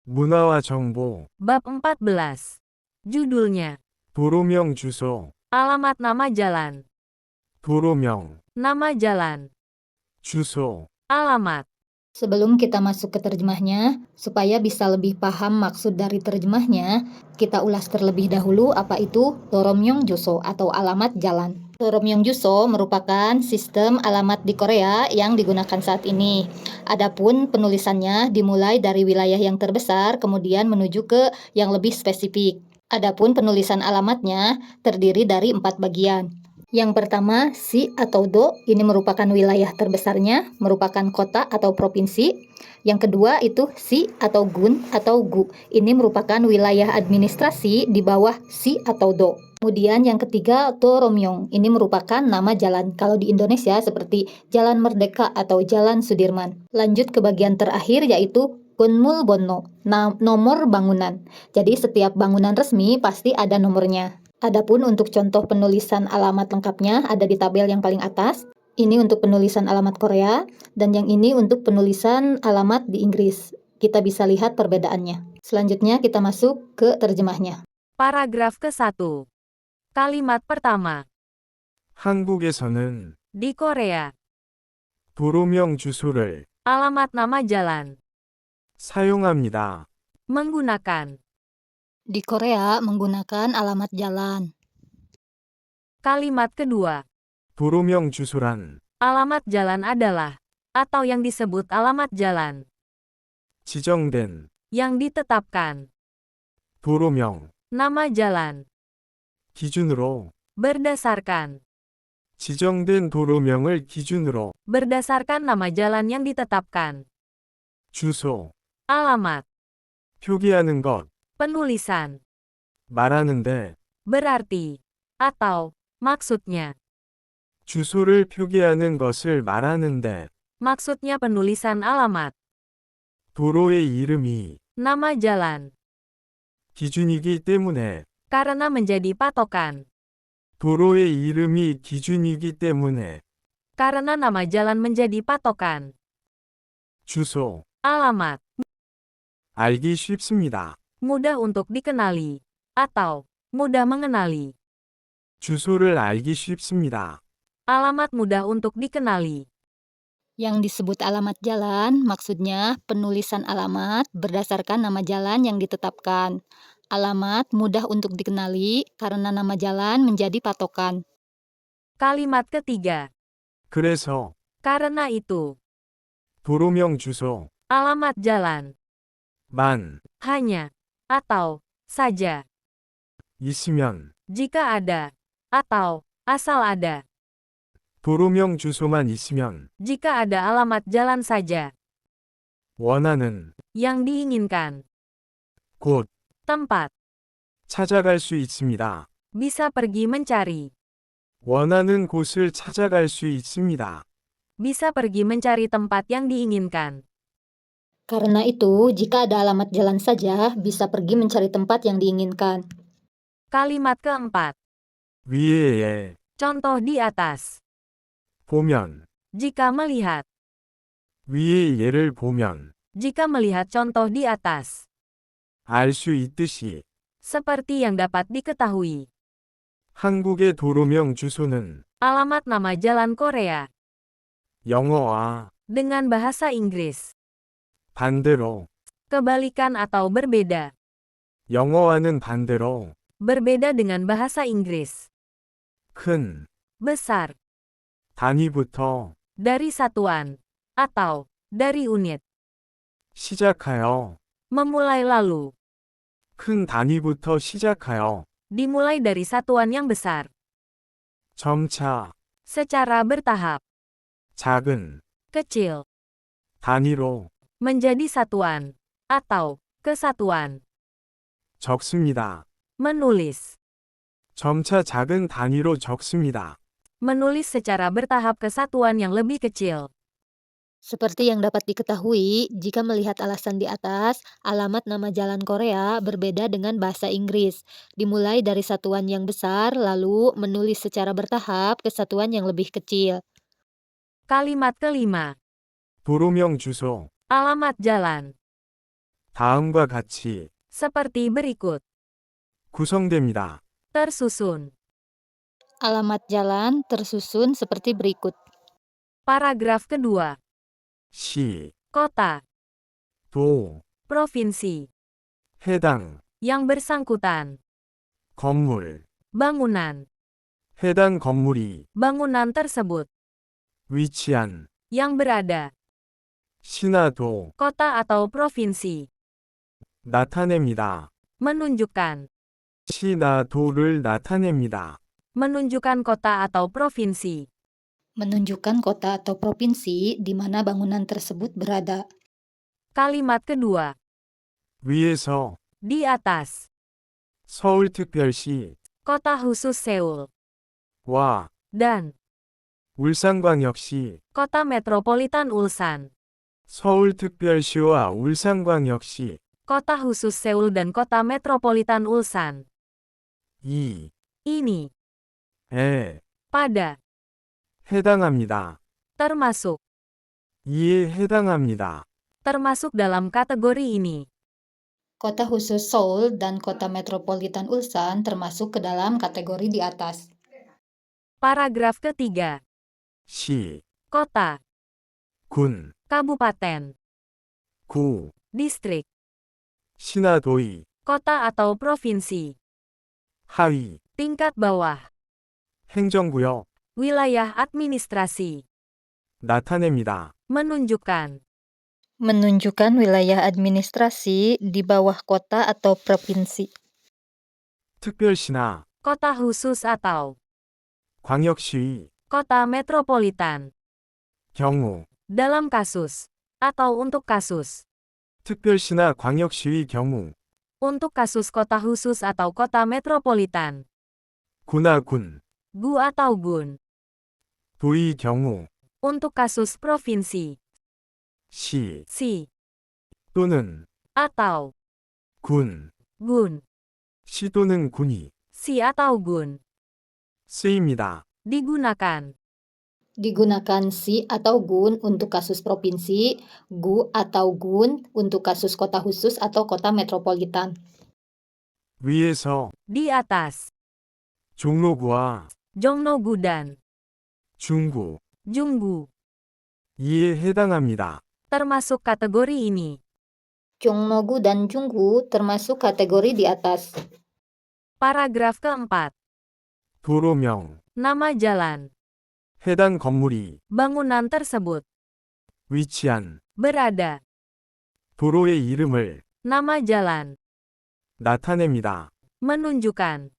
문화와 정보, Bab 14. Judulnya, 도로명 주소, alamat nama jalan, 도로명, nama jalan, 주소. alamat. Sebelum kita masuk ke terjemahnya, supaya bisa lebih paham maksud dari terjemahnya, kita ulas terlebih dahulu apa itu Toromyong Juso atau alamat jalan. Toromyong Juso merupakan sistem alamat di Korea yang digunakan saat ini. Adapun penulisannya dimulai dari wilayah yang terbesar kemudian menuju ke yang lebih spesifik. Adapun penulisan alamatnya terdiri dari 4 bagian. Yang pertama, si atau do, ini merupakan wilayah terbesarnya, merupakan kota atau provinsi. Yang kedua itu si atau gun atau gu, ini merupakan wilayah administrasi di bawah si atau do. Kemudian yang ketiga, Toromyong, ini merupakan nama jalan. Kalau di Indonesia seperti Jalan Merdeka atau Jalan Sudirman. Lanjut ke bagian terakhir yaitu Gunmul Bonno, nomor bangunan. Jadi setiap bangunan resmi pasti ada nomornya. Adapun untuk contoh penulisan alamat lengkapnya ada di tabel yang paling atas. Ini untuk penulisan alamat Korea, dan yang ini untuk penulisan alamat di Inggris. Kita bisa lihat perbedaannya. Selanjutnya kita masuk ke terjemahnya. Paragraf ke-1. Kalimat pertama. 한국에서는 Di Korea, 도로명 주소를 alamat nama jalan, 사용합니다. menggunakan. Di Korea menggunakan alamat jalan. Kalimat kedua. 도로명 주소란 Alamat jalan adalah, atau yang disebut alamat jalan, 지정된 yang ditetapkan. 도로명 Nama jalan, 기준으로 berdasarkan. 지정된 도로명을 기준으로 Berdasarkan nama jalan yang ditetapkan. 주소 Alamat, 표기하는 것 penulisan, 말하는데 berarti, atau, maksudnya. 주소를 표기하는 것을 말하는데 Maksudnya penulisan alamat, 도로의 이름이 nama jalan, 기준이기 때문에 karena menjadi patokan. 도로의 이름이 기준이기 때문에 Karena nama jalan menjadi patokan. 주소 Alamat, 알기 쉽습니다. mudah untuk dikenali, atau mudah mengenali. 주소를 알기 쉽습니다. Alamat mudah untuk dikenali. Yang disebut alamat jalan, maksudnya penulisan alamat berdasarkan nama jalan yang ditetapkan. Alamat mudah untuk dikenali karena nama jalan menjadi patokan. Kalimat ketiga. 그래서 Karena itu, 도로명 주소 alamat jalan, 만 hanya, atau, saja, 있으면 jika ada, atau, asal ada. 도로명 주소만 있으면 Jika ada alamat jalan saja, 원하는 yang diinginkan, 곳 tempat, 찾아갈 수 있습니다. bisa pergi mencari, 원하는 곳을 찾아갈 수 있습니다. bisa pergi mencari tempat yang diinginkan. Karena itu, jika ada alamat jalan saja, bisa pergi mencari tempat yang diinginkan. Kalimat keempat. 위에에 Contoh di atas. 보면 Jika melihat. 위의 예를 보면 Jika melihat contoh di atas. 알 수 있듯이 Seperti yang dapat diketahui. 한국의 도로명 주소는 Alamat nama jalan Korea. 영어와 Dengan bahasa Inggris. 반대로 Kebalikan atau berbeda. 영어와는 반대로 Berbeda dengan bahasa Inggris. 큰 Besar. 단위부터 Dari satuan. Atau, dari unit. 시작하여 Memulai lalu. 큰 단위부터 시작하여 Dimulai dari satuan yang besar. 점차 Secara bertahap. 작은 Kecil. 단위로 Menjadi satuan. Atau, kesatuan. 적습니다. Menulis. 점차 작은 단위로 적습니다. Menulis secara bertahap kesatuan yang lebih kecil. Seperti yang dapat diketahui, jika melihat alasan di atas, alamat nama jalan Korea berbeda dengan bahasa Inggris. Dimulai dari satuan yang besar, lalu menulis secara bertahap ke satuan yang lebih kecil. Kalimat kelima. 도로명 주소 Alamat jalan. 다음과 같이 seperti berikut. 구성됩니다. Tersusun. Alamat jalan tersusun seperti berikut. Paragraf kedua. 시, Kota, 도, provinsi, 해당, yang bersangkutan, 건물, bangunan, 해당 건물이 bangunan tersebut, 위치한 yang berada, 시나도 kota atau provinsi, 나타냅니다. menunjukkan, 시나도를 나타냅니다. menunjukkan kota atau provinsi. Menunjukkan kota atau provinsi di mana bangunan tersebut berada. Kalimat kedua, 위에서 di atas, 서울특별시와 kota khusus Seoul, dan 울산광역시, kota metropolitan Ulsan, 서울특별시와 울산광역시 kota khusus Seoul dan kota metropolitan Ulsan. 이 Ini, 에 pada, 해당합니다. termasuk, 이에 해당합니다. termasuk dalam kategori ini. Kota khusus Seoul dan kota metropolitan Ulsan termasuk ke dalam kategori di atas. Paragraf ketiga, 시, kota, 군, kabupaten, 구, distrik, 시나도이, kota atau provinsi, 하위, tingkat bawah, 행정구역 wilayah administrasi, 나타냅니다. menunjukkan, Menunjukkan wilayah administrasi di bawah kota atau provinsi. 특별시나 kota khusus atau 광역시 kota metropolitan, 경우 dalam kasus, atau untuk kasus, 특별시나 광역시의 경우 untuk kasus kota khusus atau kota metropolitan, 구나 군, gu atau gun, 도의 경우 untuk kasus provinsi, 시 si, 또는 atau 군, gun, 시 또는 군이 si atau gun, 쓰입니다. digunakan, Digunakan si atau gun untuk kasus provinsi, gu atau gun untuk kasus kota khusus atau kota metropolitan. 위에서 di atas, 종로구와 Jongno-gu dan 중구 Junggu, 이에 해당합니다. termasuk kategori ini. Jongno-gu dan Junggu termasuk kategori di atas. Paragraf keempat, 도로명, nama jalan, 해당 건물이 bangunan tersebut, 위치한 berada, 도로의 이름을 nama jalan, 나타냅니다. menunjukkan,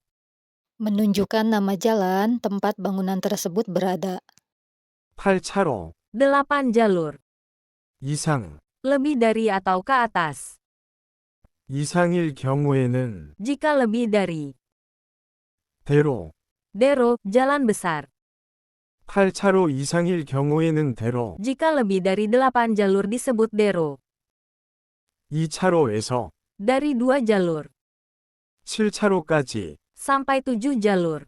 Menunjukkan nama jalan tempat bangunan tersebut berada. 8차로 8 jalur, 이상, lebih dari atau ke atas, 이상일 경우에는 jika lebih dari, 대로, dero, jalan besar, 8차로 이상일 경우에는 대로, jika lebih dari 8 jalur disebut dero, 2차로에서 dari 2 jalur, 7차로까지 sampai 7 jalur,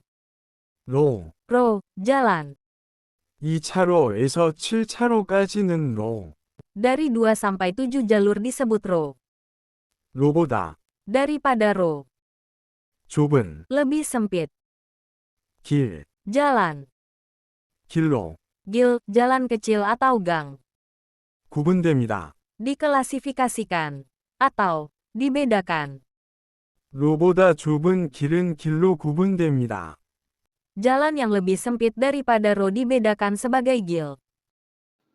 로, ro, jalan, 2차로에서 7차로까지는 로, dari 2 sampai 7 jalur disebut ro, 로보다 daripada ro, 좁은 lebih sempit, 길, jalan, 길로 gil, jalan kecil atau gang, 구분됩니다. diklasifikasikan, atau dibedakan. 로보다 좁은 길은 길로 구분됩니다. Jalan yang lebih sempit daripada ro dibedakan sebagai gil.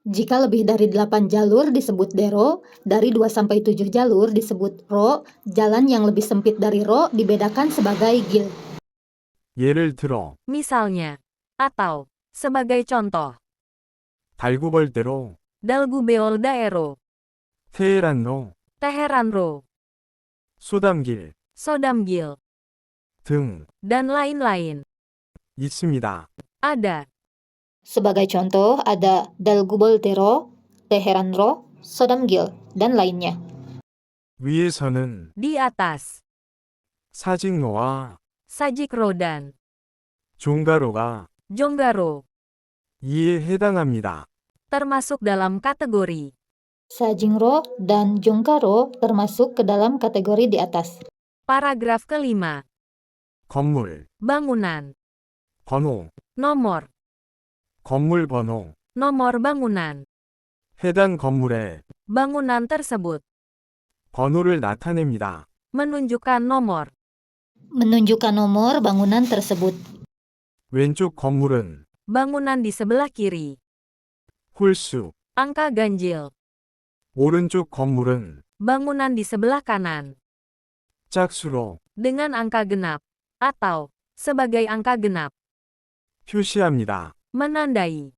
Jika lebih dari 8 jalur disebut dero, dari 2 sampai 7 jalur disebut ro, jalan yang lebih sempit dari ro dibedakan sebagai gil. 예를 들어 Misalnya, atau, sebagai contoh, 달구벌대로, Dalgubeol Daero, 테헤란로, Teheran Ro, 소담길 Sodamgil, 등 dan lain-lain. 있습니다. Ada, Sebagai contoh ada Dalgubol Dero, Teheran Ro, Sodamgil, dan lainnya. 위에서는 di atas, 사직로와 Sajikro dan 종가로가 Jonggaro, 이에 해당합니다. termasuk dalam kategori Sajingro dan Jongkaro termasuk ke dalam kategori di atas. Paragraf kelima. 건물, Bangunan. 번호, Nomor. 건물 번호. Nomor bangunan. 해당 건물의 Bangunan tersebut. 번호를 나타냅니다. Menunjukkan nomor. Menunjukkan nomor bangunan tersebut. 왼쪽 건물은 Bangunan di sebelah kiri. 홀수, Angka ganjil. 오른쪽 건물은 Bangunan di sebelah kanan. 짝수로 Dengan angka genap. Atau sebagai angka genap. 표시합니다. Menandai.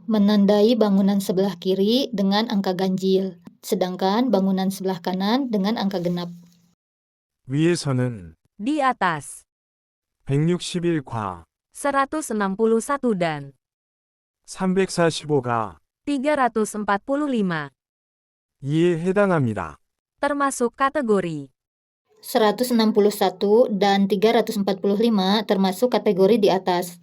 Menandai bangunan sebelah kiri dengan angka ganjil, sedangkan bangunan sebelah kanan dengan angka genap. 위에서는 Di atas. 161과 161 dan 345가 345. 이에 해당합니다. Termasuk kategori. 161 dan 345 termasuk kategori di atas.